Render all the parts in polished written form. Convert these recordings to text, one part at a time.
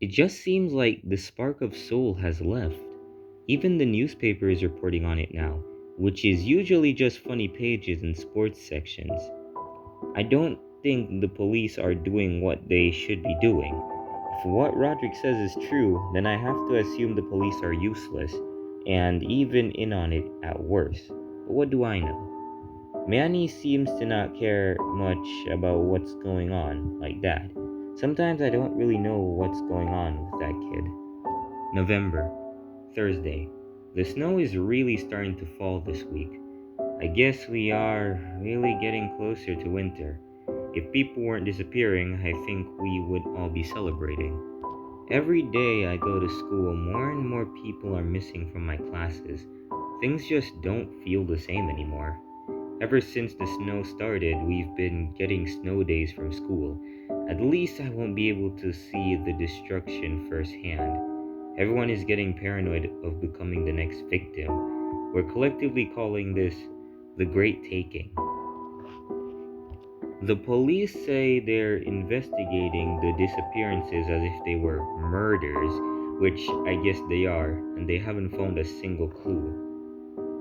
It just seems like the spark of soul has left. Even the newspaper is reporting on it now, which is usually just funny pages and sports sections. I don't think the police are doing what they should be doing. If what Roderick says is true, then I have to assume the police are useless, and even in on it at worst. But what do I know? Manny seems to not care much about what's going on, like that. Sometimes I don't really know what's going on with that kid. November, Thursday. The snow is really starting to fall this week. I guess we are really getting closer to winter. If people weren't disappearing, I think we would all be celebrating. Every day I go to school, more and more people are missing from my classes. Things just don't feel the same anymore. Ever since the snow started, we've been getting snow days from school. At least I won't be able to see the destruction firsthand. Everyone is getting paranoid of becoming the next victim. We're collectively calling this the Great Taking. The police say they're investigating the disappearances as if they were murders, which I guess they are, and they haven't found a single clue.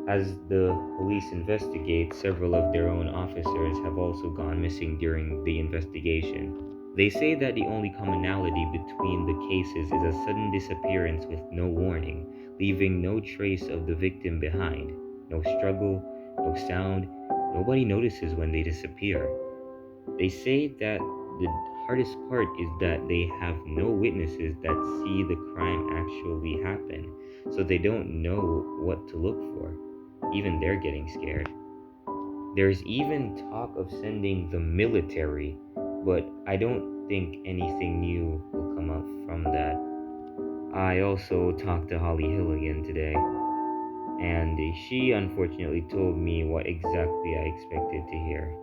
As the police investigate, several of their own officers have also gone missing during the investigation. They say that the only commonality between the cases is a sudden disappearance with no warning, leaving no trace of the victim behind. No struggle, no sound, nobody notices when they disappear. They say that the hardest part is that they have no witnesses that see the crime actually happen, so they don't know what to look for. Even they're getting scared. There's even talk of sending the military, but I don't think anything new will come up from that. I also talked to Holly Hill again today, and she unfortunately told me what exactly I expected to hear.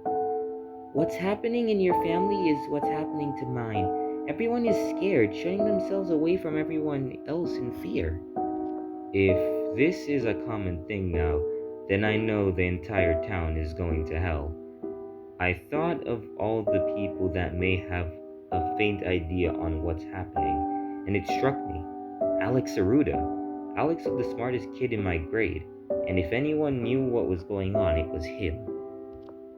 What's happening in your family is what's happening to mine. Everyone is scared, shutting themselves away from everyone else in fear. If this is a common thing now, then I know the entire town is going to hell. I thought of all the people that may have a faint idea on what's happening, and it struck me. Alex Aruda. Alex was the smartest kid in my grade, and if anyone knew what was going on, it was him.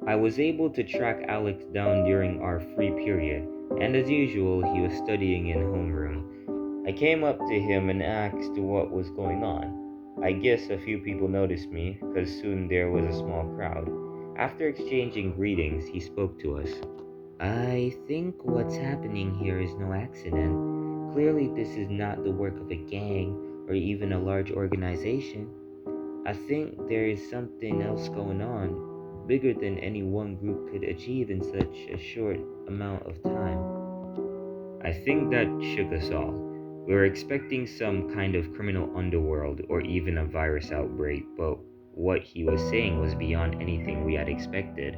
I was able to track Alex down during our free period, and as usual, he was studying in homeroom. I came up to him and asked what was going on. I guess a few people noticed me, because soon there was a small crowd. After exchanging greetings, he spoke to us. I think what's happening here is no accident. Clearly, this is not the work of a gang or even a large organization. I think there is something else going on, bigger than any one group could achieve in such a short amount of time. I think that shook us all. We were expecting some kind of criminal underworld or even a virus outbreak, but what he was saying was beyond anything we had expected.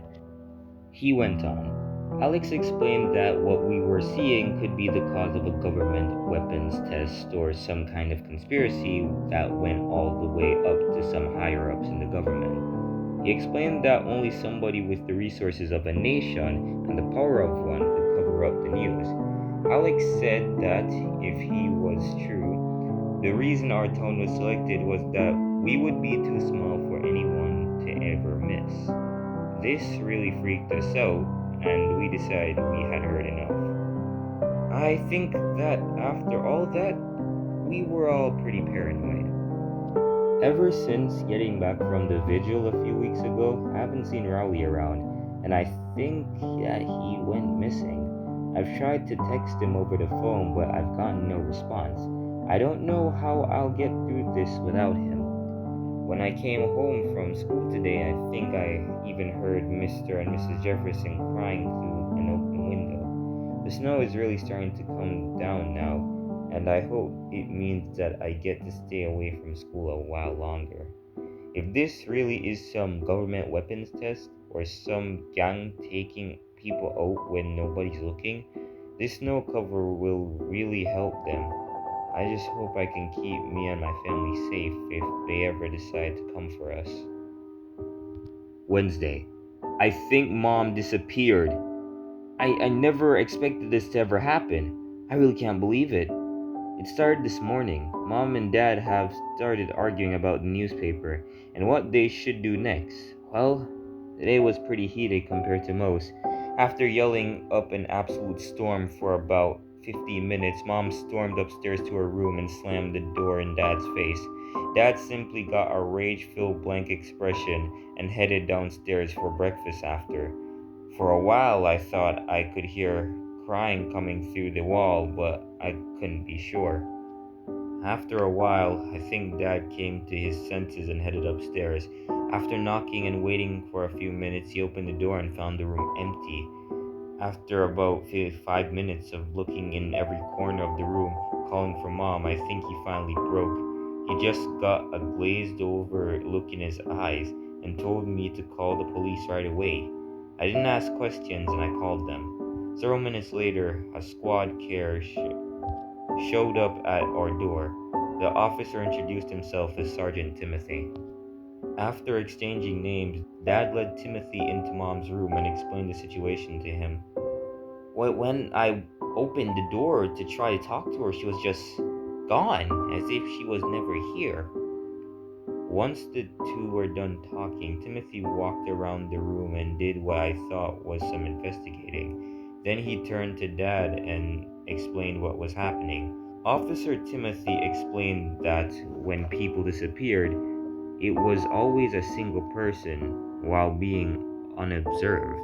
He went on. Alex explained that what we were seeing could be the cause of a government weapons test or some kind of conspiracy that went all the way up to some higher ups in the government. He explained that only somebody with the resources of a nation and the power of one could cover up the news. Alex said that if he was true, the reason our town was selected was that we would be too small for anyone to ever miss. This really freaked us out, and we decided we had heard enough. I think that after all that, we were all pretty paranoid. Ever since getting back from the vigil a few weeks ago, I haven't seen Rowley around, and I think that he went missing. I've tried to text him over the phone, but I've gotten no response. I don't know how I'll get through this without him. When I came home from school today, I think I even heard Mr. and Mrs. Jefferson crying through an open window. The snow is really starting to come down now, and I hope it means that I get to stay away from school a while longer. If this really is some government weapons test or some gang taking people out when nobody's looking, this snow cover will really help them. I just hope I can keep me and my family safe if they ever decide to come for us. Wednesday. I think mom disappeared. I never expected this to ever happen. I really can't believe it. It started this morning. Mom and Dad have started arguing about the newspaper and what they should do next. Well, today was pretty heated compared to most. After yelling up an absolute storm for about 15 minutes, Mom stormed upstairs to her room and slammed the door in Dad's face. Dad simply got a rage-filled blank expression and headed downstairs for breakfast after. For a while, I thought I could hear crying coming through the wall, but I couldn't be sure. After a while, I think Dad came to his senses and headed upstairs. After knocking and waiting for a few minutes, he opened the door and found the room empty. After about 5 minutes of looking in every corner of the room, calling for Mom, I think he finally broke. He just got a glazed over look in his eyes and told me to call the police right away. I didn't ask questions and I called them. Several minutes later, a squad car showed up at our door. The officer introduced himself as Sergeant Timothy. After exchanging names, Dad led Timothy into Mom's room and explained the situation to him. When I opened the door to try to talk to her, she was just gone, as if she was never here. Once the two were done talking, Timothy walked around the room and did what I thought was some investigating. Then he turned to Dad and explained what was happening. Officer Timothy explained that when people disappeared, it was always a single person while being unobserved.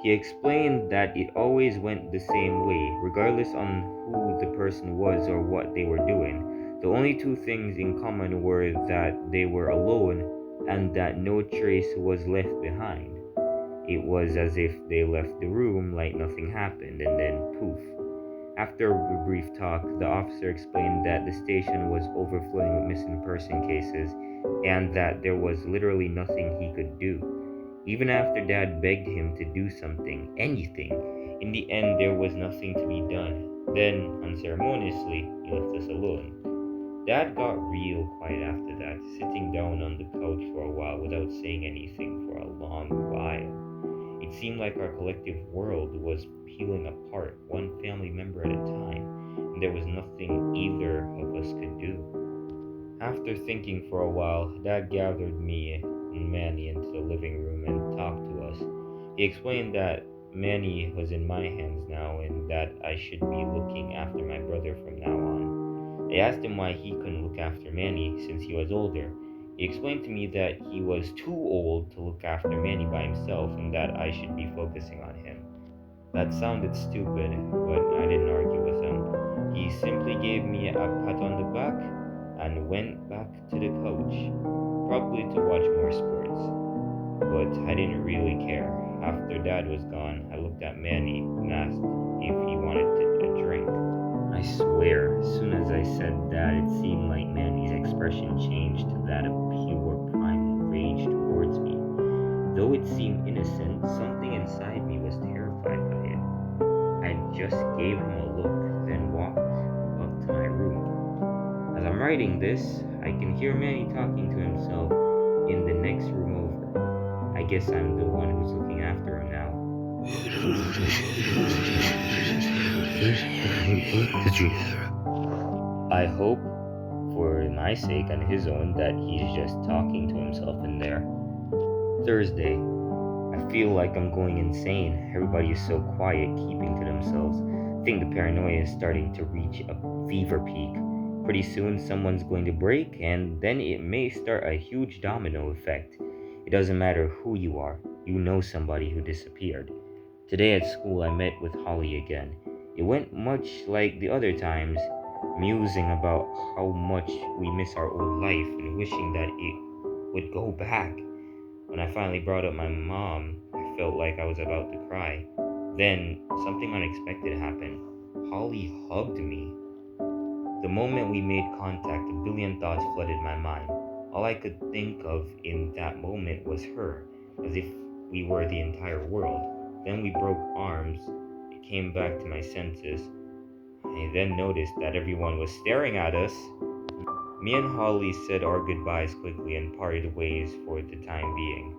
He explained that it always went the same way, regardless on who the person was or what they were doing. The only two things in common were that they were alone and that no trace was left behind. It was as if they left the room like nothing happened and then poof. After a brief talk, the officer explained that the station was overflowing with missing person cases and that there was literally nothing he could do. Even after Dad begged him to do something, anything, in the end there was nothing to be done. Then, unceremoniously, he left us alone. Dad got real quiet after that, sitting down on the couch for a while without saying anything for a long while. It seemed like our collective world was peeling apart, one family member at a time, and there was nothing either of us could do. After thinking for a while, Dad gathered me and Manny into the living room and talked to us. He explained that Manny was in my hands now and that I should be looking after my brother from now on. I asked him why he couldn't look after Manny since he was older. He explained to me that he was too old to look after Manny by himself and that I should be focusing on him. That sounded stupid, but I didn't argue with him. He simply gave me a pat on the back and went back to the couch, probably to watch more sports. But I didn't really care. After Dad was gone, I looked at Manny and asked if he wanted a drink. I swear, as soon as I said that, it seemed like Manny's expression changed to that of pure primal rage towards me. Though it seemed innocent, something inside me was terrified by it. I just gave him a look, then walked up to my room. As I'm writing this, I can hear Manny talking to himself in the next room over. I guess I'm the one who's looking after him now. I hope, for my sake and his own, that he's just talking to himself in there. Thursday. I feel like I'm going insane. Everybody is so quiet, keeping to themselves. I think the paranoia is starting to reach a fever peak. Pretty soon, someone's going to break, and then it may start a huge domino effect. It doesn't matter who you are, you know somebody who disappeared. Today at school, I met with Holly again. It went much like the other times, musing about how much we miss our old life and wishing that it would go back. When I finally brought up my mom, I felt like I was about to cry. Then, something unexpected happened. Holly hugged me. The moment we made contact, a billion thoughts flooded my mind. All I could think of in that moment was her, as if we were the entire world. Then we broke arms. It came back to my senses. I then noticed that everyone was staring at us. Me and Holly said our goodbyes quickly and parted ways for the time being.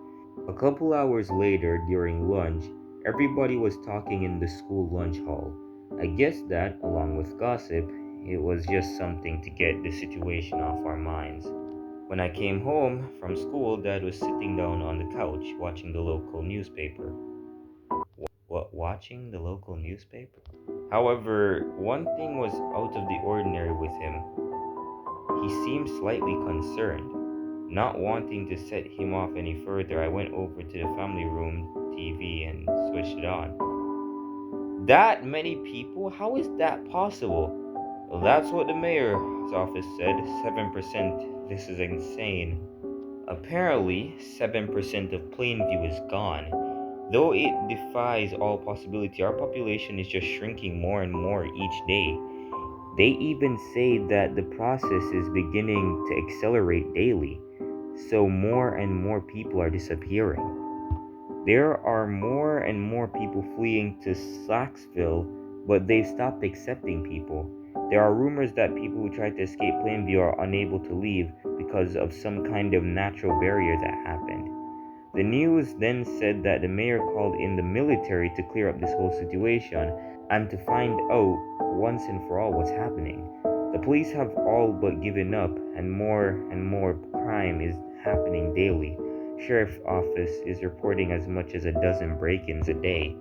A couple hours later, during lunch, everybody was talking in the school lunch hall. I guess that, along with gossip, it was just something to get the situation off our minds. When I came home from school, Dad was sitting down on the couch watching the local newspaper. What, watching the local newspaper? However, one thing was out of the ordinary with him. He seemed slightly concerned. Not wanting to set him off any further, I went over to the family room TV and switched it on. That many people? How is that possible? Well, that's what the mayor's office said. 7%. This is insane. Apparently, 7% of Plainview is gone. Though it defies all possibility, our population is just shrinking more and more each day. They even say that the process is beginning to accelerate daily, so more and more people are disappearing. There are more and more people fleeing to Slacksville, but they've stopped accepting people. There are rumors that people who try to escape Plainview are unable to leave because of some kind of natural barrier that happened. The news then said that the mayor called in the military to clear up this whole situation and to find out once and for all what's happening. The police have all but given up, and more crime is happening daily. Sheriff's office is reporting as much as a dozen break-ins a day.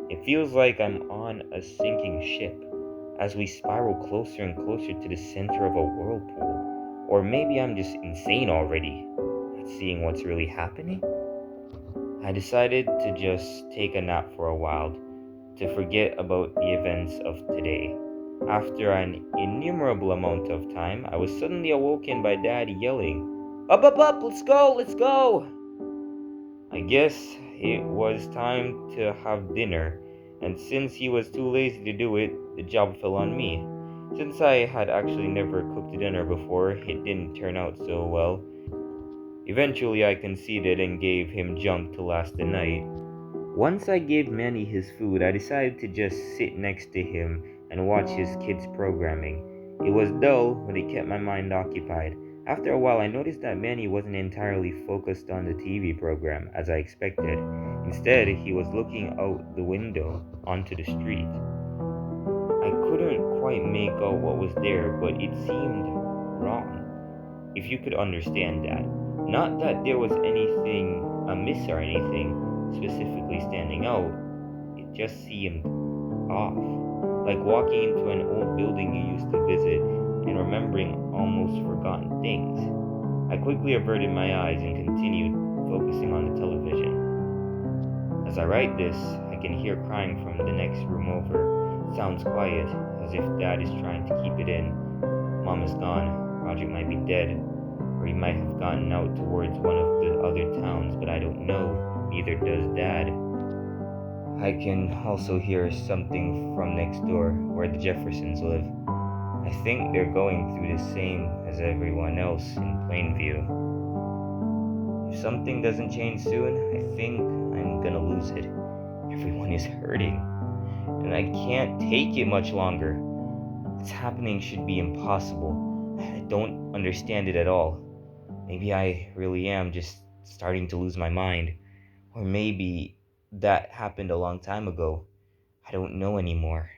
It feels like I'm on a sinking ship as we spiral closer and closer to the center of a whirlpool. Or maybe I'm just insane already, not seeing what's really happening. I decided to just take a nap for a while to forget about the events of today. After an innumerable amount of time, I was suddenly awoken by Dad yelling, "Up, up, up, let's go, let's go!" I guess it was time to have dinner, and since he was too lazy to do it, the job fell on me. Since I had actually never cooked dinner before, it didn't turn out so well. Eventually, I conceded and gave him junk to last the night. Once I gave Manny his food, I decided to just sit next to him and watch his kids' programming. It was dull, but it kept my mind occupied. After a while, I noticed that Manny wasn't entirely focused on the TV program as I expected. Instead, he was looking out the window onto the street. I couldn't quite make out what was there, but it seemed wrong. If you could understand that. Not that there was anything amiss or anything specifically standing out, it just seemed off. Like walking into an old building you used to visit and remembering almost forgotten things. I quickly averted my eyes and continued focusing on the television. As I write this, I can hear crying from the next room over. It sounds quiet, as if Dad is trying to keep it in. Mom is gone, Roger might be dead, or he might have gotten out towards one of the other towns, but I don't know. Neither does Dad. I can also hear something from next door, where the Jeffersons live. I think they're going through the same as everyone else in Plainview. If something doesn't change soon, I think I'm gonna lose it. Everyone is hurting, and I can't take it much longer. What's happening should be impossible. I don't understand it at all. Maybe I really am just starting to lose my mind. Or maybe that happened a long time ago. I don't know anymore.